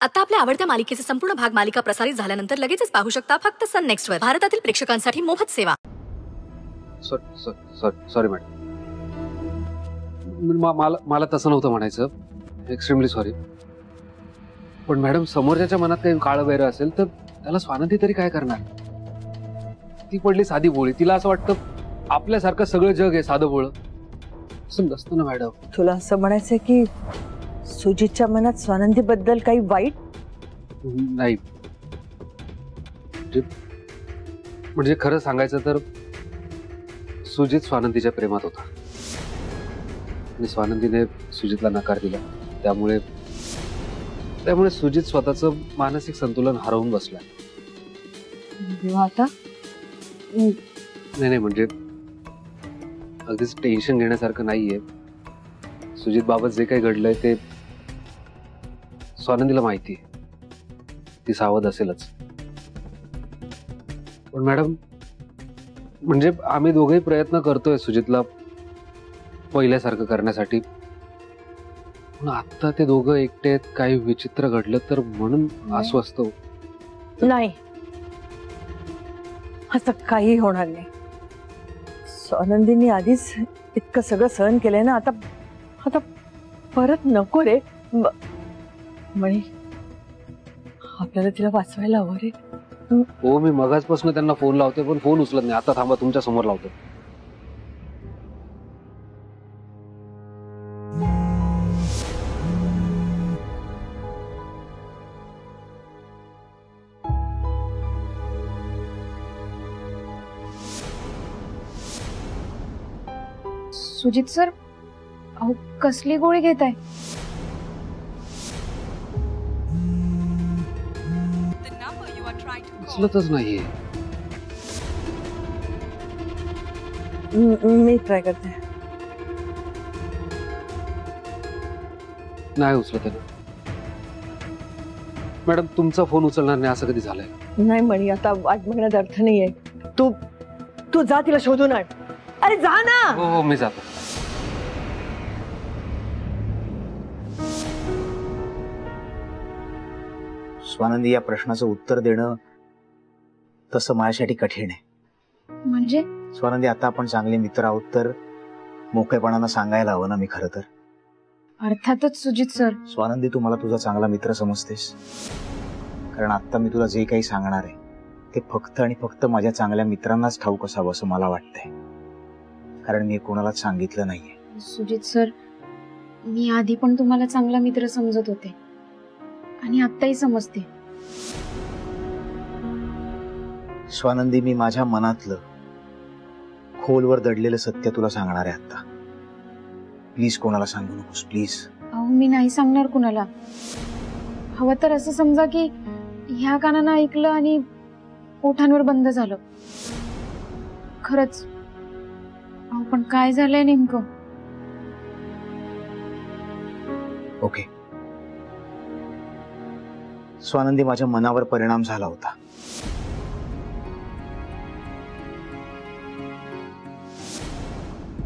आता आपल्या आवडत्या मालिकेचे संपूर्ण भाग मालिका प्रसारित झाल्यानंतर लगेचच पाहू शकता फक्त सन नेक्स्ट वर. भारतातील प्रेक्षकांसाठी मोफत सेवा. सॉरी मॅडम, मला तसं नव्हतं म्हणायचं. Extremely sorry. पण मॅडम, समोरच्याच्या मनात काही काळं वैरं असेल तर त्याला स्वानंदी तरी काय करणार? ती पडली साधी भोळी. तिला असं वाटतं आपल्यासारखं सगळं जग आहे साधं भोळं. असं नसतं ना मॅडम. तुला असं म्हणायचंय की सुजितच्या मनात स्वानंदी बद्दल काही वाईट नाही? म्हणजे खरं सांगायचं तर सुजित स्वानंदीच्या प्रेमात होता आणि स्वानंदीने सुजितला नकार दिला. त्यामुळे सुजित स्वतःचं मानसिक संतुलन हरवून बसला. आता नाही म्हणजे अगदीच टेन्शन घेण्यासारखं नाहीये. सुजित बाबत जे काही घडलंय ते स्वानंदीला माहिती आहे. ती सावध असेलच. पण मॅडम, म्हणजे आम्ही दोघेही प्रयत्न करतोय सुजितला पहिल्यासारखं करण्यासाठी. पण आता ते दोघं एकटे आहेत. काही विचित्र घडलं तर म्हणून अस्वस्थ. नाही, असं काही होणार नाही. स्वानंदीने आधीच इतकं सगळं सहन केलंय ना. आता परत नको रे. म्हणे आपल्याला तिला वाचवायला हवं रे. हो, मी मगाचपासून त्यांना फोन लावतोय पण फोन उचलत नाही. आता थांबा, तुमच्या समोर लावतो. सुजित सर, अहो कसली गोळी घेताय? उचलतच नाहीये. मी ट्राय करते. नाही उचलत आहे ना मॅडम. तुमचा फोन उचलणार नाही असं कधी झालंय? नाही म्हणी, आता वाट बघण्यात अर्थ नाहीये. तू जा, तिला शोधून आण. अरे जा ना. हो, मी जातो. स्वानंदी, या प्रश्नाचं उत्तर देणं तसं माझ्यासाठी कठीण आहे. म्हणजे स्वानंदी, आता आपण चांगले मित्र आहोत तर मोकळेपणानं सांगायला हवं ना. मी खरं तर अर्थातच सुजित सर. स्वानंदी, तू मला तुझा चांगला मित्र समजतेस, कारण आता मी तुला जे काही सांगणार आहे ते फक्त आणि फक्त माझ्या चांगल्या मित्रांनाच ठाऊक असावं असं मला वाटतंय. कारण मी कोणालाच सांगितलं नाहीये. सुजित सर, मी आधी पण तुम्हाला चांगला मित्र समजत होते आणि आत्ताही समजते. स्वानंदी, मी माझ्या मनातलं खोलवर दडलेलं सत्य तुला सांगणार आहे आता. प्लीज कोणाला सांगू नकोस, प्लीज. अहो, मी नाही सांगणार कुणाला. हवं तर असं समजा की ह्या कानानं ऐकलं आणि ओठांवर बंद झालं. खरंच. अहो, पण काय झालंय नेमकं? ओके स्वानंदी, माझ्या मनावर परिणाम झाला होता.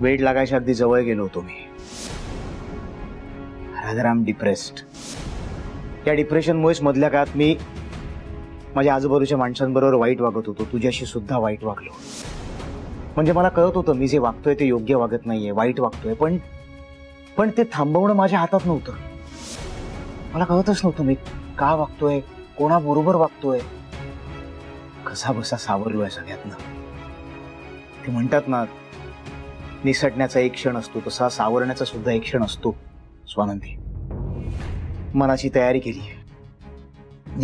वेट लागायच्या अगदी जवळ गेलो होतो मी. Rather I am depressed. या डिप्रेशनमुळेच मधल्या काळात मी माझ्या आजूबाजूच्या माणसांबरोबर वाईट वागत होतो. तुझ्याशी सुद्धा वाईट वागलो. म्हणजे मला कळत होतं मी जे वागतोय ते योग्य वागत नाहीये, वाईट वागतोय. पण ते थांबवणं माझ्या हातात नव्हतं. मला कळतच नव्हतं मी का वागतोय, कोणाबरोबर वागतोय, कसा बसा सावरलोय सगळ्यातनं. ते म्हणतात ना, निसटण्याचा एक क्षण असतो तसा सावरण्याचा सुद्धा एक क्षण असतो. स्वानंदी, मनाची तयारी केली.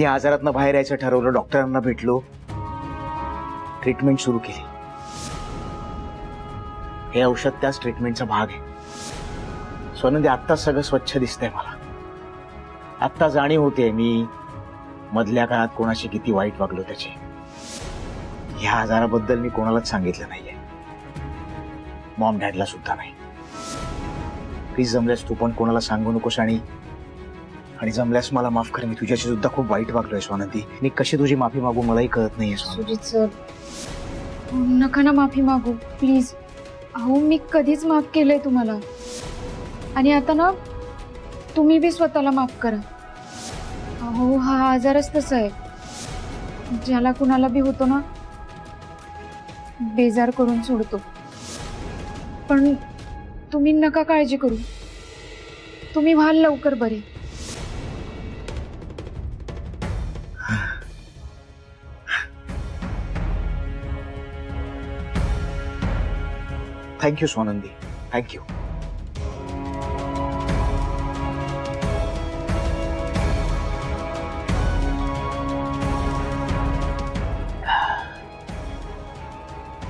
या आजारातनं बाहेर यायचं ठरवलं. डॉक्टरांना भेटलो, ट्रीटमेंट सुरू केली. हे औषध त्याच ट्रीटमेंटचा भाग आहे. स्वानंदी, आत्ता सगळं स्वच्छ दिसतंय मला. आत्ता जाणीव होते मी मधल्या काळात कोणाशी किती वाईट वागलो त्याची. ह्या आजाराबद्दल मी कोणालाच सांगितलं नाहीये, मॉम डॅडला सुद्धा नाही. प्लीज जमल्यास तू पण कोणाला सांगू नकोस. आणि जमल्यास मला माफ कर. मी तुझ्याशी सुद्धा खूप वाईट वागलोय स्वानंदी. मी कशी तुझी माफी मागू मलाही कळत नाहीये. सुजित सर, नका ना माफी मागू प्लीज. अहो, मी कधीच माफ केलंय तुम्हाला. आणि आता ना तुम्ही बी स्वतःला माफ करा. अहो हा आजारच तसा आहे, ज्याला कुणाला बी होतो ना बेजार करून सोडतो. पण तुम्ही नका काळजी करू, तुम्ही व्हाल लवकर बरे. Thank you Swanandi, thank you.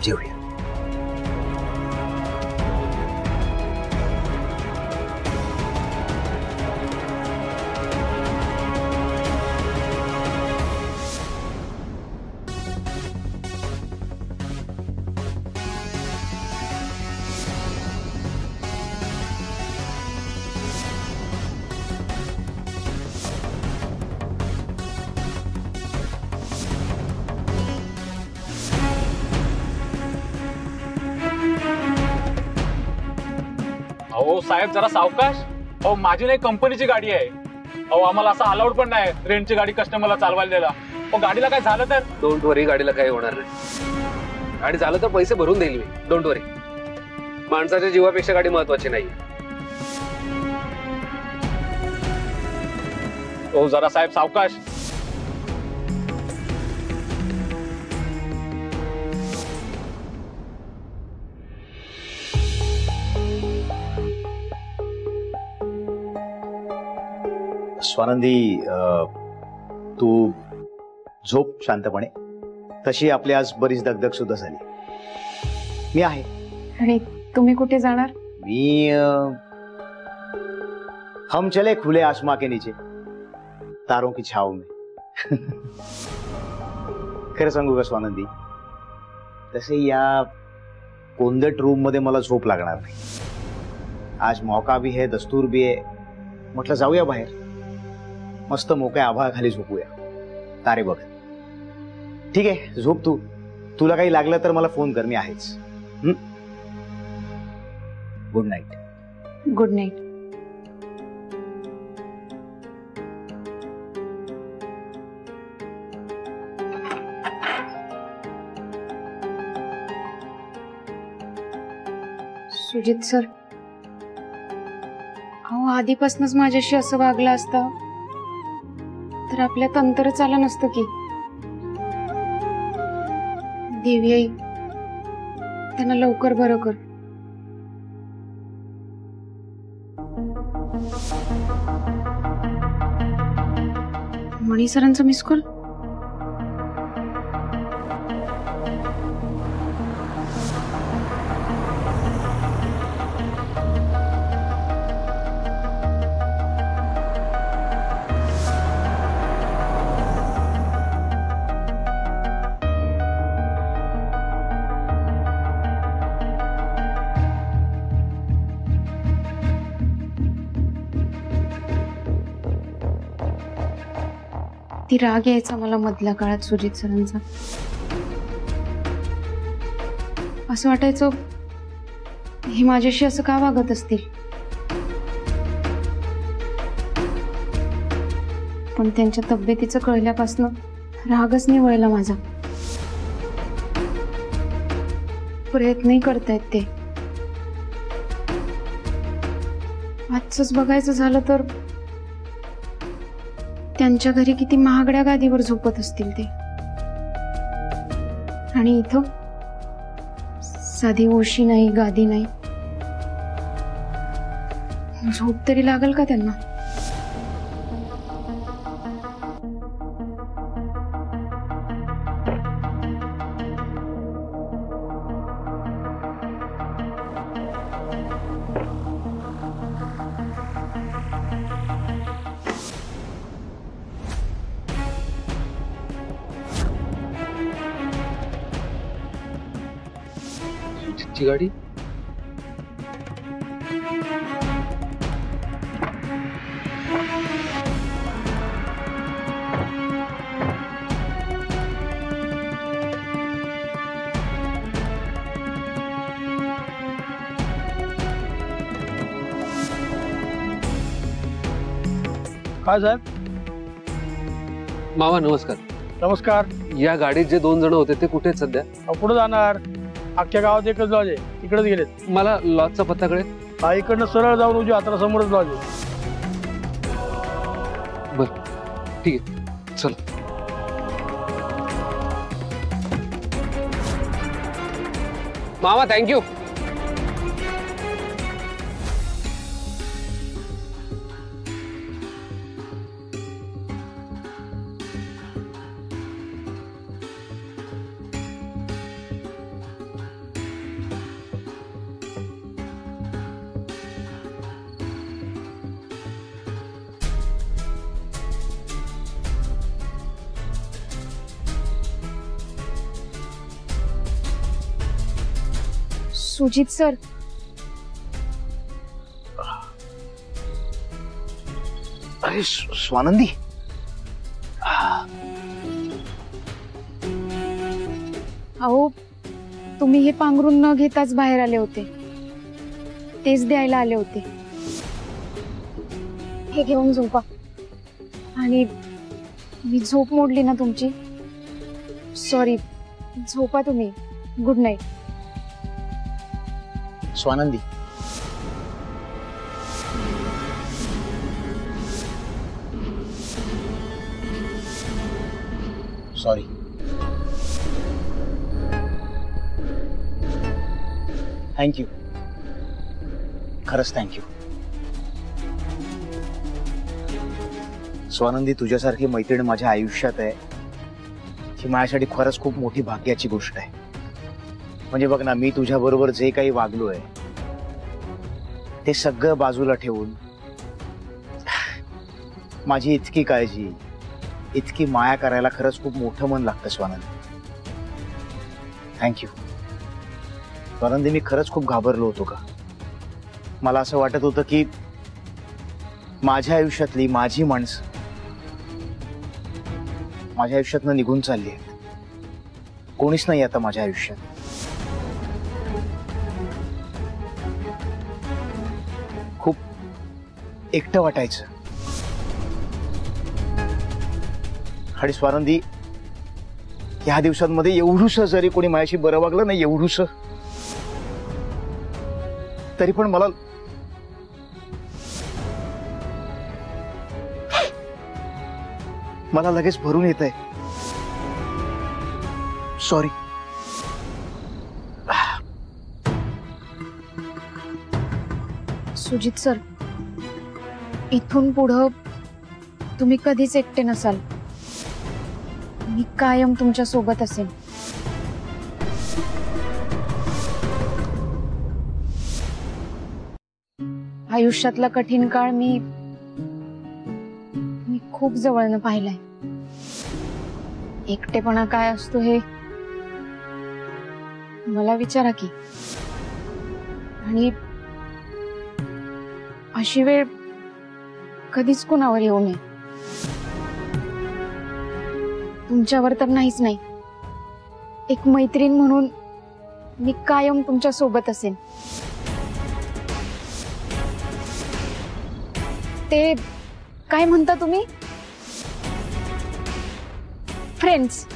जेवूया. अहो साहेब जरा सावकाश. अहो माझी नाही कंपनीची गाडी आहे. अहो आम्हाला असं अलाउड पण नाही रेंटची गाडी कस्टमरला चालवायला द्यायला. अहो गाडीला काय झालं तर? डोंट वरी, गाडीला काही होणार नाही. गाडी झालं तर पैसे भरून देईल मी, डोंट वरी. माणसाच्या जीवापेक्षा गाडी महत्वाची नाही. हो जरा साहेब सावकाश. स्वानंदी, तू झोप शांतपणे. तशी आपली आज बरीच दगदग सुद्धा झाली. मी आहे. आणि तुम्ही कुठे जाणार? मी हम चले खुले आसमां के नीचे तारों की छाव में. खरं सांगू का स्वानंदी, तसे या कोंदट रूम मध्ये मला झोप लागणार नाही. आज मौका भी है, दस्तूर भी है. म्हटलं जाऊया बाहेर, मस्त मोकळ्या आभाळाखाली झोपूया तारे बघ. ठीक आहे, झोप तू. तुला काही लागलं तर मला फोन कर, मी आहेच. Good night. Good night. Sujit sir, अहो आधीपासूनच माझ्याशी असं वागलं असतं तर आपल्यात अंतरच आलं नसतं की. देवी आई, त्यांना लवकर बरं कर. मणी सरांचं मिस कॉल. ती राग यायचा मला मधल्या काळात सुजित सरांचा. असं वाटायचं हे माझ्याशी असं का वागत असतील. पण त्यांच्या तब्येतीचं कळल्यापासून रागच निवळला माझा. प्रयत्नही करतायत ते. आजच बघायचं झालं तर त्यांच्या घरी किती महागड्या गादीवर झोपत असतील ते, आणि इथं साधी ओशी नाही, गादी नाही. झोप तरी लागल का त्यांना? ची गाडी. काय साहेब, मामा नमस्कार. नमस्कार. या गाडीत जे 2 जण होते ते कुठे आहेत सध्या? पुढे जाणार. अख्ख्या गावात एकच लॉज आहे, तिकडेच गेलेत. मला लॉजचा पत्ता कळेल? हा, इकडनं सरळ जाऊन उजव्या हाताला समोरच लॉज आहे. बर ठीक आहे, चल. मामा थँक्यू. सुजित सर, अरे स्वानंदी, अहो तुम्ही हे पांघरून न घेताच बाहेर आले होते, तेच द्यायला आले होते. हे घेऊन झोपा. आणि मी झोप मोडली ना तुमची, सॉरी. झोपा तुम्ही. Good night. Swanandi, sorry. Thank you, खरंच थँक्यू. स्वानंदी, तुझ्यासारखी मैत्रीण माझ्या आयुष्यात आहे ही माझ्यासाठी खरंच खूप मोठी भाग्याची गोष्ट आहे. म्हणजे बघ ना, मी तुझ्या बरोबर जे काही वागलोय ते सगळं बाजूला ठेवून माझी इतकी काळजी, इतकी माया करायला खरंच खूप मोठं मन लागतं स्वानंदी. थँक्यू स्वानंदी. मी खरंच खूप घाबरलो होतो का. मला असं वाटत होतं की माझ्या आयुष्यातली माझी माणसं माझ्या आयुष्यातनं निघून चालली आहेत. कोणीच नाही आता माझ्या आयुष्यात. खूप एकटं वाटायचं. आणि स्वानंदी, या दिवसांमध्ये एवढूस जरी कोणी माझ्याशी बरं वागलं नाही, एवढूस तरी पण मला लगेच भरून येत आहे. सॉरी. सुजित सर, इथून पुढं तुम्ही कधीच एकटे नसाल. मी कायम तुमच्या सोबत असेन. आयुष्यातला कठीण काळ मी खूप जवळनं पाहिलाय. एकटेपणा काय असतो हे मला विचारा की. आणि अशी वेळ कधीच कुणावर येऊ नये. तुमच्यावर तर नाहीच नाही. एक मैत्रीण म्हणून मी कायम तुमच्या सोबत असेन. ते काय म्हणता तुम्ही? फ्रेंड्स.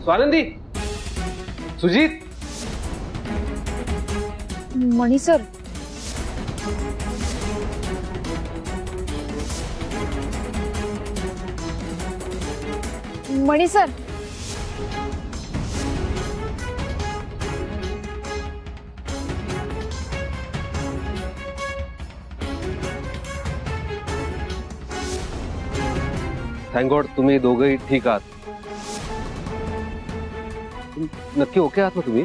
स्वानंदी, सुजीत. मणी सर, मणी सर. थँक गॉड तुम्ही दोघंही ठीक आहात. नक्की ओके आहात ना तुम्ही?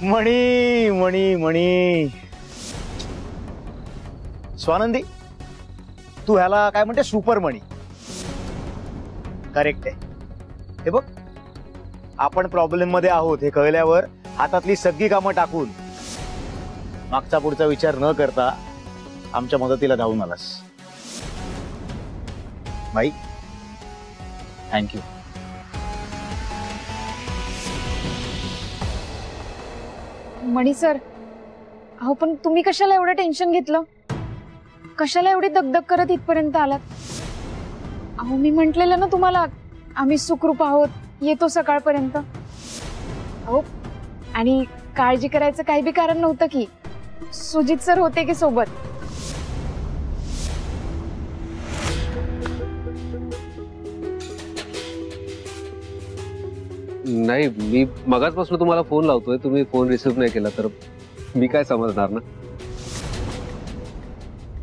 मणी मणी मणी स्वानंदी, तू ह्याला काय म्हणते, सुपर मणी. करेक्ट आहे. हे बघ, आपण प्रॉब्लेम मध्ये आहोत हे कळल्यावर हातातली सगळी कामं टाकून मागचा पुढचा विचार न करता आमच्या मदतीला धावून आलास. भाई थँक्यू. मणी सर, अहो पण तुम्ही कशाला एवढं टेन्शन घेतलं? कशाला एवढी दगदग करत इथपर्यंत आलात? अहो मी म्हटलेलं ना तुम्हाला, आम्ही सुखरूप आहोत, येतो सकाळपर्यंत. अहो आणि काळजी करायचं काही बी कारण नव्हतं की, सुजित सर होते की सोबत. नाही, मी मगाचपासून तुम्हाला फोन लावतोय, तुम्ही फोन रिसिव्ह नाही केला तर मी काय समजणार ना.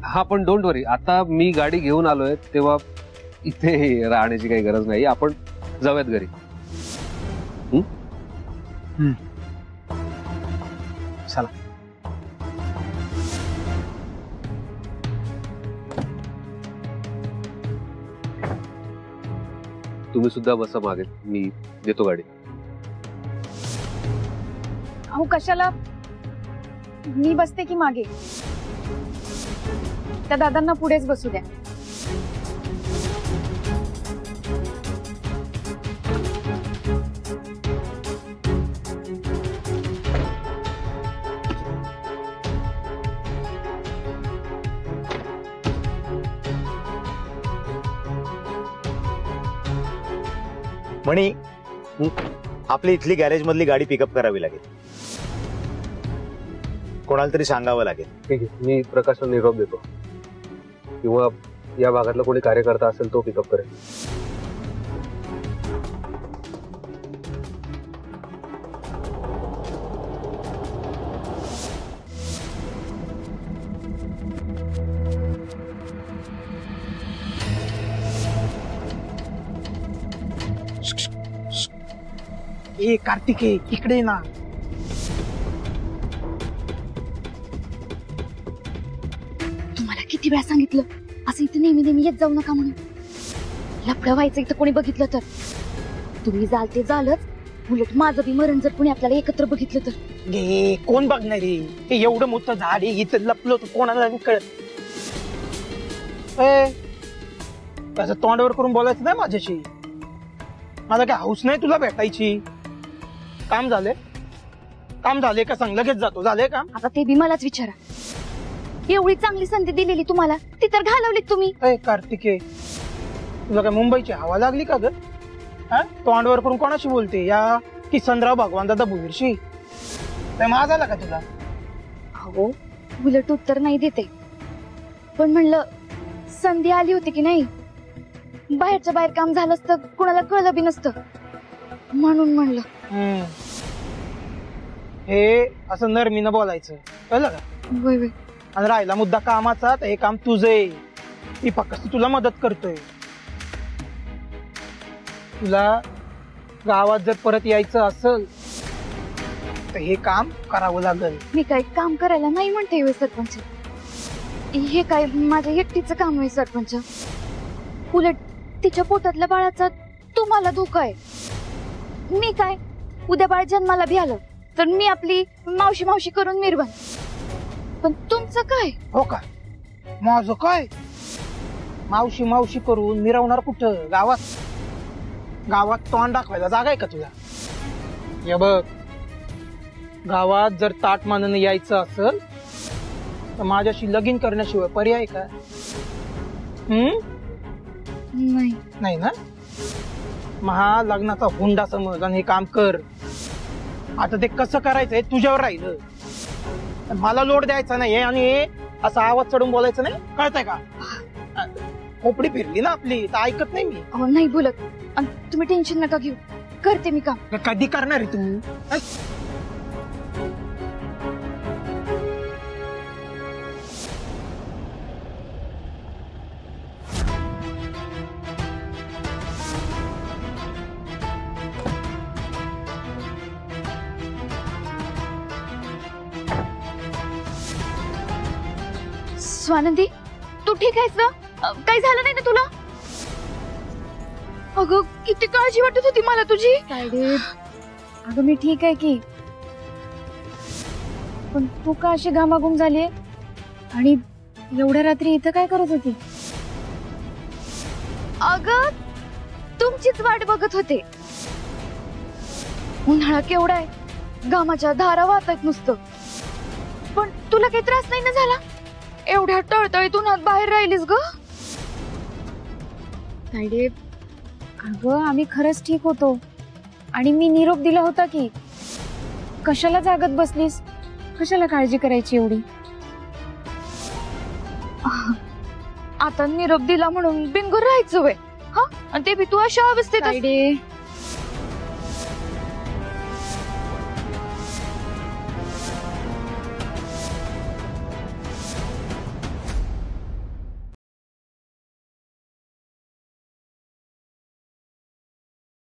हा पण डोंट वरी, आता मी गाडी घेऊन आलोय तेव्हा इथे राहण्याची काही गरज नाही. आपण जाऊयात घरी. चला. तुम्ही सुद्धा बसा मागे, मी देतो गाडी. अहो कशाला, मी बसते की मागे, त्या दादांना पुढेच बसू द्या. मणी, आपली इथली गॅरेज मधली गाडी पिकअप करावी लागेल. कोणाला तरी सांगावं लागेल. ठीक आहे, मी प्रकाशला निरोप देतो, किंवा या भागातला कोणी कार्यकर्ता असेल तो पिकअप करेल. ए कार्तिके, इकडे ना. तुम्हाला किती वेळा सांगितलं असं इथे नेहमी नेहमी येत जाऊ नका म्हणून. लफडं व्हायचं इथं कोणी बघितलं तर. तुम्ही जाल ते झालंच, उलट माझं बी मरण जर कोणी आपल्याला एकत्र बघितलं तर. घे, कोण बघणार रे? हे एवढं मोठं झाड आहे, इथं लपलो तर कोणाला कळत. त्याचं तोंडावर करून बोलायचं नाही माझ्याशी. माझा काय हाऊस नाही तुला भेटायची. काम झाले, काम झाले का सांग, लगेच जातो. झाले काम? आता ते बी मलाच विचारा. एवढी चांगली संधी दिलेली तुम्हाला, ती तर घालवलीत तुम्ही. कार्तिके, तुला काय मुंबईची हवा लागली का ग? तोंडावर करून कोणाशी बोलते? या किसनराव भगवान दादा भुईरशी काय माज आला का तुला? हो, उलट उत्तर नाही देते, पण म्हणलं संधी आली होती की नाही, बाहेरच्या बाहेर काम झालं असतं, कुणाला कळलं बी नसतं, म्हणून म्हणलं. हे असं नरमीनं बोलायचं, कळलं का? वय वय. आणि राहिला मुद्दा कामाचा, तर हे काम तुझं आहे. मी फक्त तुला मदत करतोय. तुला गावात जर परत यायचं असेल तर हे काम करावं लागेल. मी काही काम करायला नाही म्हणते होय सरपंच. हे काय माझ्या एकटीचं काम आहे सरपंच. उलट तिच्या पोटातल्या बाळाचा तुम्हाला धोका आहे. मी काय, उद्या बाळ जन्माला भी आलं तर मी आपली मावशी मावशी करून मिरवन, पण तुमचं काय? हो का, माझं काय मावशी मावशी करून मिरवणार कुठं? गावात, गावात तोंड दाखवायला जागा आहे का तुला? या बघ, गावात जर ताट मानानं यायचं असेल तर माझ्याशी लगीन करण्याशिवाय पर्याय का? नाही ना? महा लग्नाचा हुंडा समज आणि हे काम कर. आता ते कसं करायचंय तुझ्यावर राहिलं. मला लोड द्यायचा नाही आणि असा आवाज चढून बोलायचं नाही, कळतंय का? खोपडी फिरली ना आपली तर ऐकत नाही मी. अहो नाही बोलत, आणि तुम्ही टेन्शन नका घेऊ, करते मी काम. कधी करणार आहे तुम्ही? स्वानंदी तू ठीक आहेस ना? काही झालं नाही ना तुला? अगं किती काळजी वाटत होती मला तुझी. तायडे अगं मी ठीक आहे की, पण तू का अशी घामाघूम झालीये आणि एवढ्या रात्री इथं काय करत होती? अगं तुमचीच वाट बघत होते. उन्हाळा केवढा आहे, घामाच्या धारा वाहतात नुसतं. पण तुला काही त्रास नाही ना झाला? एवढ्या टळटळीत उन्हात बाहेर राहिलीस ग. तायडे अगं आम्ही खरंच ठीक होतो आणि मी निरोप दिला होता की. कशाला जागत बसलीस? कशाला काळजी करायची एवढी? आता निरोप दिला म्हणून बिनगुर राहायचं वय? हा, आणि ते बी तू अशा अवस्थेत तायडे